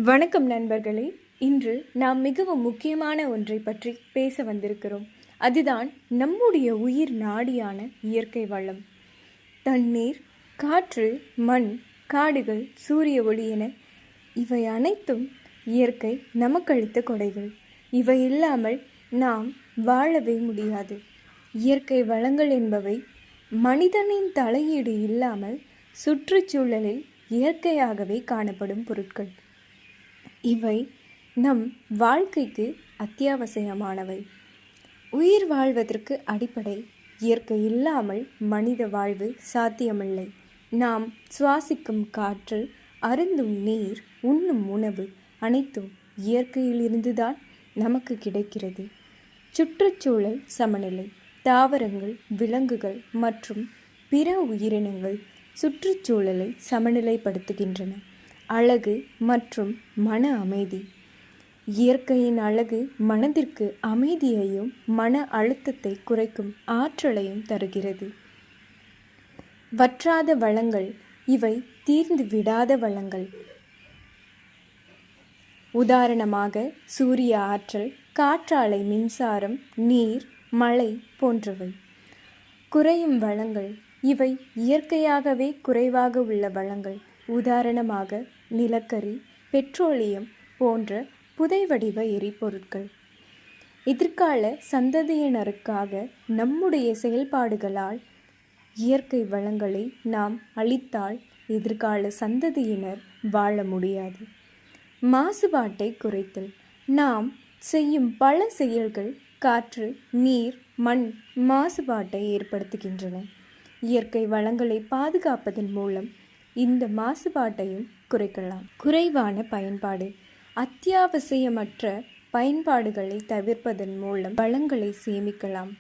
வணக்கம் நண்பர்களே. இன்று நாம் மிகவும் முக்கியமான ஒன்றை பற்றி பேச வந்திருக்கிறோம். அதுதான் நம்முடைய உயிர் நாடியான இயற்கை வளம். தண்ணீர், காற்று, மண், காடுகள், சூரிய ஒளி என இவை அனைத்தும் இயற்கை நமக்களித்த கொடைகள். இவை இல்லாமல் நாம் வாழவே முடியாது. இயற்கை வளங்கள் என்பவை மனிதனின் தலையீடு இல்லாமல் சுற்றுச்சூழலில் இயற்கையாகவே காணப்படும் பொருட்கள். இவை நம் வாழ்க்கைக்கு அத்தியாவசியமானவை. உயிர் வாழ்வதற்கு அடிப்படை. இயற்கை இல்லாமல் மனித வாழ்வு சாத்தியமில்லை. நாம் சுவாசிக்கும் காற்று, அருந்தும் நீர், உண்ணும் உணவு அனைத்தும் இயற்கையிலிருந்துதான் நமக்கு கிடைக்கிறது. சுற்றுச்சூழல் சமநிலை. தாவரங்கள், விலங்குகள் மற்றும் பிற உயிரினங்கள் சுற்றுச்சூழலை சமநிலைப்படுத்துகின்றன. அழகு மற்றும் மன அமைதி. இயற்கையின் அழகு மனதிற்கு அமைதியையும் மன அழுத்தத்தை குறைக்கும் ஆற்றலையும் தருகிறது. வற்றாத வளங்கள். இவை தீர்ந்து விடாத வளங்கள். உதாரணமாக சூரிய ஆற்றல், காற்றாலை மின்சாரம், நீர், மழை போன்றவை. குறையும் வளங்கள். இவை இயற்கையாகவே குறைவாக உள்ள வளங்கள். உதாரணமாக நிலக்கரி, பெட்ரோலியம் போன்ற புதைவடிவ எரிபொருட்கள். எதிர்கால சந்ததியினருக்காக நம்முடைய செயல்பாடுகளால் இயற்கை வளங்களை நாம் அழித்தால் எதிர்கால சந்ததியினர் வாழ முடியாது. மாசுபாட்டை குறைத்தல். நாம் செய்யும் பல செயல்கள் காற்று, நீர், மண் மாசுபாட்டை ஏற்படுத்துகின்றன. இயற்கை வளங்களை பாதுகாப்பதன் மூலம் இந்த மாசுபாட்டையும் குறைக்கலாம். குறைவான பயன்பாடு. அத்தியாவசியமற்ற பயன்பாடுகளை தவிர்ப்பதன் மூலம் வளங்களை சேமிக்கலாம்.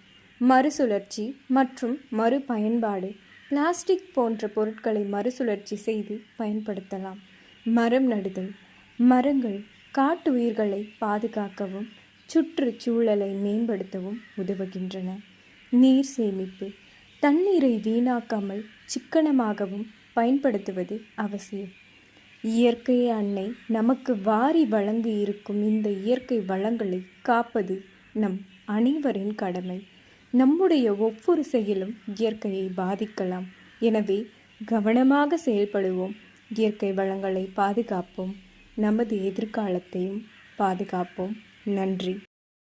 மறுசுழற்சி மற்றும் மறுபயன்பாடு. பிளாஸ்டிக் போன்ற பொருட்களை மறுசுழற்சி செய்து பயன்படுத்தலாம். மரம் நடுதல். மரங்கள் காட்டுயிர்களை பாதுகாக்கவும் சுற்றுச்சூழலை மேம்படுத்தவும் உதவுகின்றன. நீர் சேமிப்பு. தண்ணீரை வீணாக்காமல் சிக்கனமாகவும் பயன்படுத்துவது அவசியம். இயற்கை அன்னை நமக்கு வாரி வழங்கி இருக்கும் இந்த இயற்கை வளங்களை காப்பது நம் அனைவரின் கடமை. நம்முடைய ஒவ்வொரு செயலும் இயற்கையை பாதிக்கலாம். எனவே கவனமாக செயல்படுவோம். இயற்கை வளங்களை பாதுகாப்போம். நமது எதிர்காலத்தையும் பாதுகாப்போம். நன்றி.